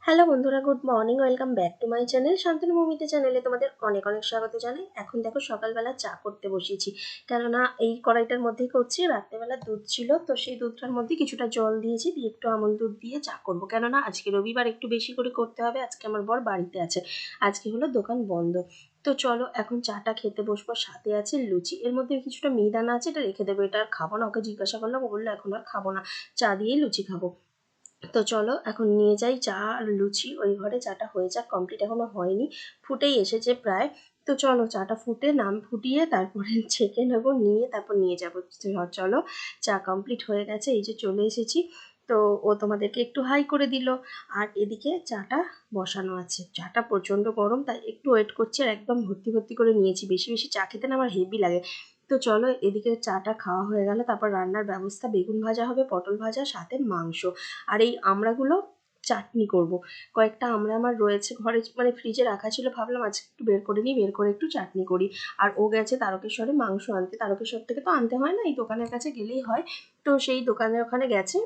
Hello বন্ধুরা, good morning. Welcome back to my channel Shantanu Mamita চ্যানেলে তোমাদের অনেক অনেক স্বাগত জানাই। এখন দেখো সকালবেলা চা করতে বসিয়েছি, কেননা এই কড়াইটার মধ্যেই করছি। রাত্রেবেলা দুধ ছিল, তো সেই দুধটার মধ্যে কিছুটা জল দিয়েছি, দিয়ে একটু আমুল দুধ দিয়ে চা করবো, কেননা আজকে রবিবার একটু বেশি করে করতে হবে। আজকে আমার বর বাড়িতে আছে, আজকে হলো দোকান বন্ধ। তো চলো এখন চাটা খেতে বসবো, সাথে আছে লুচি। এর মধ্যে কিছুটা মিহিদানা আছে, এটা রেখে দেবো, এটা আর খাবো না। ওকে জিজ্ঞাসা করলাম, ও বললো এখন আর খাবো না, চা দিয়েই লুচি খাবো। তো চলো এখন নিয়ে যাই চা আর লুচি। ওই ঘরে চাটা হয়ে যাক, কমপ্লিট এখনো হয়নি, ফুটেই এসেছে প্রায়। তো চলো চাটা ফুটে নাম ফুটিয়ে তারপরে ছেঁকে নেবো, নিয়ে তারপর নিয়ে যাবো। চলো, চা কমপ্লিট হয়ে গেছে, এই যে চলে এসেছি। তো ও তোমাদেরকে একটু হাই করে দিল, আর এদিকে চাটা বসানো আছে। চাটা প্রচণ্ড গরম, তাই একটু ওয়েট করছি, আর একদম ভর্তি ভর্তি করে নিয়েছি। বেশি বেশি চা খেতে না আমার হেভি লাগে। তো চলো এদিকে চাটা খাওয়া হয়ে গেল, তারপর রান্নার ব্যবস্থা। বেগুন ভাজা হবে, পটল ভাজা, সাথে মাংস। আর এই আমড়াগুলো চাটনি করব। কয়েকটা আমড়া আমার রয়েছে ঘরে, মানে ফ্রিজে রাখা ছিল, ভাবলাম আজকে একটু বের করে নিই, বের করে একটু চাটনি করি। আর ও গেছে তারকেশ্বরে মাংস আনতে, তারকেশ্বর থেকে তো আনতে হয় না, এই দোকানের কাছে গেলেই হয়। তো সেই দোকানের ওখানে গেছে,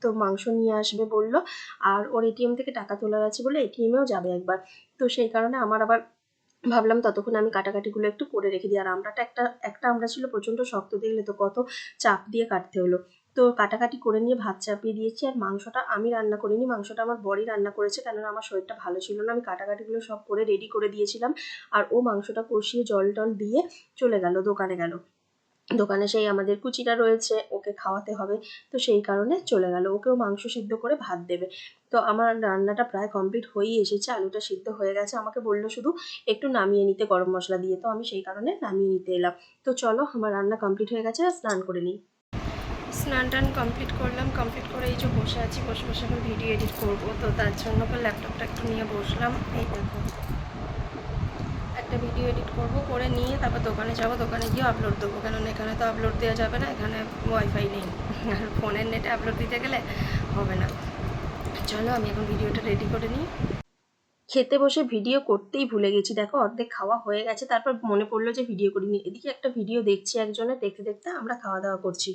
তো মাংস নিয়ে আসবে বললো। আর ওর এটিএম থেকে টাকা তোলার আছে বলে এটিএমেও যাবে একবার। তো সেই কারণে আমার আবার ভাবলাম ততক্ষণ আমি কাটাকাটিগুলো একটু করে রেখে দিই। আর আমড়াটা একটা একটা আমড়া ছিল প্রচণ্ড শক্ত, দেখলে তো কত চাপ দিয়ে কাটতে হলো। তো কাটাকাটি করে নিয়ে ভাত চাপিয়ে দিয়েছি। আর মাংসটা আমি রান্না করিনি, মাংসটা আমার বরই রান্না করেছে, কেননা আমার শরীরটা ভালো ছিল না। আমি কাটাকাটিগুলো সব করে রেডি করে দিয়েছিলাম, আর ও মাংসটা কষিয়ে জল টল দিয়ে চলে গেল, দোকানে গেল। দোকানে সেই আমাদের কুচিটা রয়েছে, ওকে খাওয়াতে হবে। তো সেই কারণে চলে গেল, ওকেও মাংস সিদ্ধ করে ভাত দেবে। তো আমার রান্নাটা প্রায় কমপ্লিট হয়েই এসেছে, আলুটা সিদ্ধ হয়ে গেছে। আমাকে বললো শুধু একটু নামিয়ে নিতে গরম মশলা দিয়ে, তো আমি সেই কারণে নামিয়ে নিতে এলাম। তো চলো আমার রান্না কমপ্লিট হয়ে গেছে, আর স্নান করে নিই। স্নান টান কমপ্লিট করলাম, কমপ্লিট করে এই যে বসে আছি, বসে বসে এখন ভিডিও এডিট করবো। তো তার জন্য ল্যাপটপটা একটু নিয়ে বসলাম। এই দেখো একটা ভিডিও এডিট করব, করে নিয়ে তারপর দোকানে যাব, দোকানে গিয়ে আপলোড দেবো, কেননা এখানে তো আপলোড দেওয়া যাবে না, এখানে ওয়াইফাই নেই। আর ফোনের নেটে আপলোড দিতে গেলে হবে না। চলো আমি এখন ভিডিওটা রেডি করে নিই। খেতে বসে ভিডিও করতেই ভুলে গেছি, দেখো অর্ধেক খাওয়া হয়ে গেছে, তারপর মনে পড়লো যে ভিডিও করিনি। এদিকে একটা ভিডিও দেখছি একজনের, দেখতে দেখতে আমরা খাওয়া দাওয়া করছি।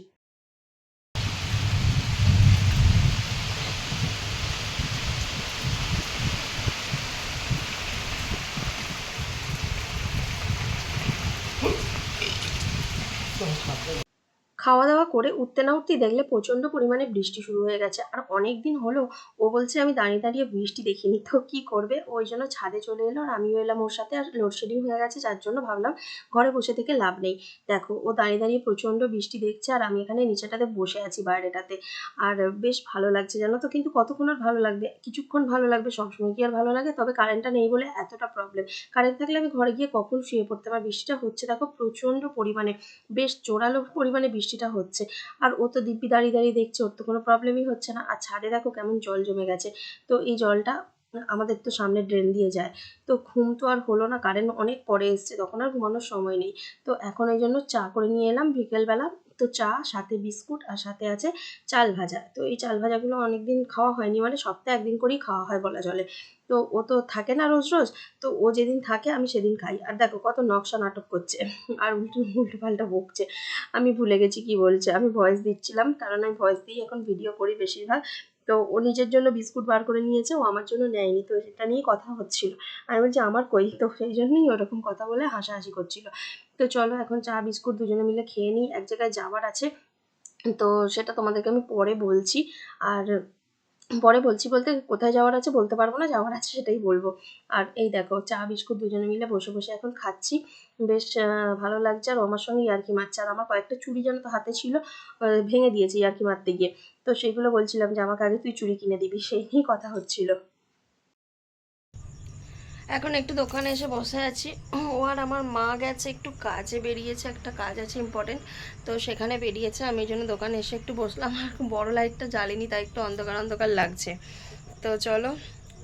খাওয়া দাওয়া করে উঠতে না উঠতেই দেখলে প্রচণ্ড পরিমাণে বৃষ্টি শুরু হয়ে গেছে। আর অনেক দিন হলো ও বলছে আমি দাঁড়িয়ে দাঁড়িয়ে বৃষ্টি দেখিনি, তো কি করবে, ওই জন্য ছাদে চলে এলো, আর আমিও এলাম ওর সাথে। আর লোডশেডিং হয়ে গেছে, যার জন্য ভাবলাম ঘরে বসে থেকে লাভ নেই। দেখো ও দাঁড়িয়ে দাঁড়িয়ে প্রচণ্ড বৃষ্টি দেখছে, আর আমি এখানে নিচেটাতে বসে আছি বাইরেটাতে। আর বেশ ভালো লাগছে জানো তো, কিন্তু কতক্ষণ আর ভালো লাগবে, কিছুক্ষণ ভালো লাগবে, সবসময় কি আর ভালো লাগে? তবে কারেন্টটা নেই বলে এতটা প্রবলেম। কারেন্ট থাকলে আমি ঘরে গিয়ে কখন শুয়ে পড়তাম। আর বৃষ্টিটা হচ্ছে দেখো প্রচণ্ড পরিমাণে, বেশ জোরালো পরিমাণে বৃষ্টিটা হচ্ছে। আর ও তো দিব্যি দাঁড়িয়ে দাঁড়িয়ে দেখছে, ওর তো কোনো প্রবলেমই হচ্ছে না। আর ছাদে দেখো কেমন জল জমে গেছে। তো এই জলটা আমাদের তো সামনে ড্রেন দিয়ে যায়। তো ঘুম তো আর হলো না, কারেন্ট অনেক পরে এসছে, তখন আর ঘুমানোর সময় নেই। তো এখন এই জন্য চা করে নিয়ে এলাম বিকেলবেলা। তো চা, সাথে বিস্কুট, আর সাথে আছে চাল ভাজা। তো এই চাল ভাজাগুলো অনেকদিন খাওয়া হয়নি, মানে সপ্তাহে একদিন করেই খাওয়া হয় বলা চলে। তো ও তো থাকে না রোজ রোজ, তো ও যেদিন থাকে আমি সেদিন খাই। আর দেখো কত নকশা নাটক করছে, আর উল্টো উল্টো পাল্টা বকছে। আমি ভুলে গেছি কি বলছে, আমি ভয়েস দিচ্ছিলাম, কারণ আমি ভয়েস দিয়েই এখন ভিডিও করি বেশিরভাগ। তো ও নিজের জন্য বিস্কুট বার করে নিয়েছে, ও আমার জন্য নেয়নি, তো সেটা নিয়ে কথা হচ্ছিল। আমি বলছি আমার কই, তো সেই জন্যই ওরকম কথা বলে হাসাহাসি করছিল। তো চলো এখন চা বিস্কুট দুজনে মিলে খেয়ে নিই, এক জায়গায় যাওয়ার আছে। তো সেটা তোমাদেরকে আমি পরে বলছি। আর পরে বলছি বলতে কোথায় যাওয়ার আছে বলতে পারবো না, যাওয়ার আছে সেটাই বলবো। আর এই দেখো চা বিস্কুট দুজনে মিলে বসে বসে এখন খাচ্ছি, বেশ ভালো লাগছে। আর ও আমার সঙ্গে ইয়ার্কি মারছে। আর আমার কয়েকটা চুড়ি যেন তো হাতে ছিল, ভেঙে দিয়েছে ইয়ার্কি মারতে গিয়ে। তো সেগুলো বলছিলাম যে আমাকে আগে তুই চুড়ি কিনে দিবি, সেই নিয়েই কথা হচ্ছিল। এখন একটু দোকানে এসে বসে আছি। ও আর আমার মা গেছে একটু কাজে, বেরিয়েছে, একটা কাজ আছে ইম্পর্টেন্ট, তো সেখানে বেরিয়েছে। আমি এই জন্য দোকানে এসে একটু বসলাম। আর বড় লাইটটা জ্বালিনি, তাই একটু অন্ধকার অন্ধকার লাগছে। তো চলো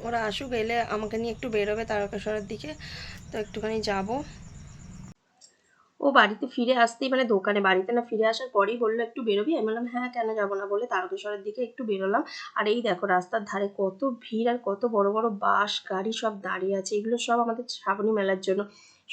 ওরা আসুক, এলে আমাকে নিয়ে একটু বেরোবে তারকেশ্বরের দিকে, তো একটুখানি যাব। ও বাড়িতে ফিরে আসতেই, মানে দোকানে বাড়িতে না ফিরে আসার পরেই বললো একটু বেরোবি। আমি বললাম হ্যাঁ কেন যাবো না, বলে তারকেশ্বরের দিকে একটু বেরোলাম। আর এই দেখো রাস্তার ধারে কত ভিড়, আর কত বড় বড় বাস গাড়ি সব দাঁড়িয়ে আছে, এগুলো সব আমাদের শ্রাবণী মেলার জন্য।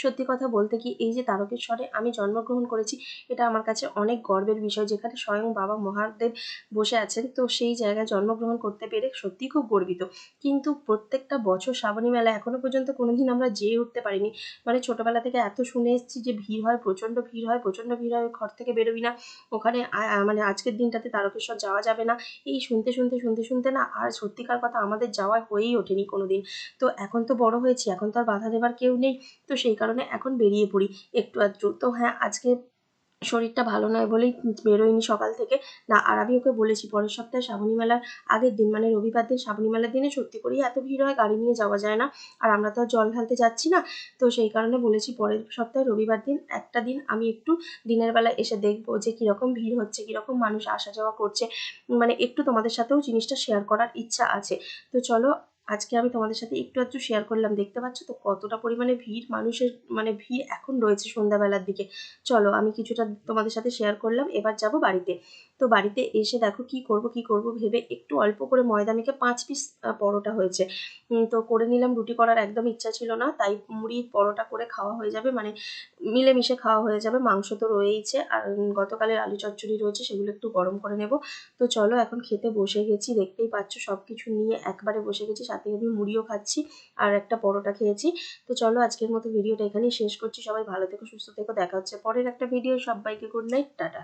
সত্যি কথা বলতে কি, এই যে তারকেশ্বরে আমি জন্মগ্রহণ করেছি, এটা আমার কাছে অনেক গর্বের বিষয়। যেখানে স্বয়ং বাবা মহাদেব বসে আছেন, তো সেই জায়গায় জন্মগ্রহণ করতে পেরে সত্যিই খুব গর্বিত। কিন্তু প্রত্যেকটা বছর শ্রাবণী মেলা এখনো পর্যন্ত কোনোদিন আমরা যেয়ে উঠতে পারিনি। মানে ছোটবেলা থেকে এত শুনে এসেছি যে ভিড় হয়, প্রচণ্ড ভিড় হয়, প্রচণ্ড ভিড় হয়, ঘর থেকে বেরোবি না। ওখানে মানে আজকের দিনটাতে তারকেশ্বর যাওয়া যাবে না। এই শুনতে না আর সত্যিকার কথা আমাদের যাওয়া হয়েই ওঠেনি কোনোদিন। তো এখন তো বড় হয়েছি, এখন তো আর বাধা দেবার কেউ নেই। তো সেই কারণে এখন বেরিয়ে পড়ি একটু আধটু। তো হ্যাঁ, আজকে শরীরটা ভালো নয় বলেই বেরোইনি সকাল থেকে। না, আর আমি ওকে বলেছি পরের সপ্তাহে শ্রাবণী মেলার আগের দিন মানে রবিবার দিন শ্রাবণী মেলার দিনে সত্যি করেই এত ভিড় হয়, গাড়ি নিয়ে যাওয়া যায় না। আর আমরা তো আর জল ঢালতে যাচ্ছি না। তো সেই কারণে বলেছি পরের সপ্তাহে রবিবার দিন একটা দিন আমি একটু দিনের বেলা এসে দেখবো যে কীরকম ভিড় হচ্ছে, কীরকম মানুষ আসা যাওয়া করছে। মানে একটু তোমাদের সাথেও জিনিসটা শেয়ার করার ইচ্ছা আছে। তো চলো, আজকে আমি তোমাদের সাথে একটু আধটু শেয়ার করলাম। দেখতে পাচ্ছ তো কতটা পরিমাণে ভিড় মানুষের, মানে ভিড় এখন রয়েছে সন্ধ্যাবেলার দিকে। চলো, আমি কিছুটা তোমাদের সাথে শেয়ার করলাম। এবার যাব বাড়িতে। তো বাড়িতে এসে দেখো কি করব ভেবে একটু অল্প করে ময়দা মেখে ৫ পিস পরোটা হয়েছে। তো করে নিলাম। রুটি করার একদম ইচ্ছা ছিল না। তাই মুড়ি পরোটা করে খাওয়া হয়ে যাবে, মানে মিলেমিশে খাওয়া হয়ে যাবে। মাংস তো রয়েইছে আর গতকালের আলু চচ্চড়ি রয়েছে, সেগুলো একটু গরম করে নেব। তো চলো, এখন খেতে বসে গেছি। দেখতেই পাচ্ছ সবকিছু নিয়ে একবারে বসে গেছি। সাথে আমি মুড়িও খাচ্ছি আর একটা পরোটা খেয়েছি। তো চলো, আজকের মতো ভিডিওটা এখানেই শেষ করছি। সবাই ভালো থেকো, সুস্থ থেকো। দেখা হচ্ছে পরের একটা ভিডিও। সবাইকে গুড নাইট, টাটা।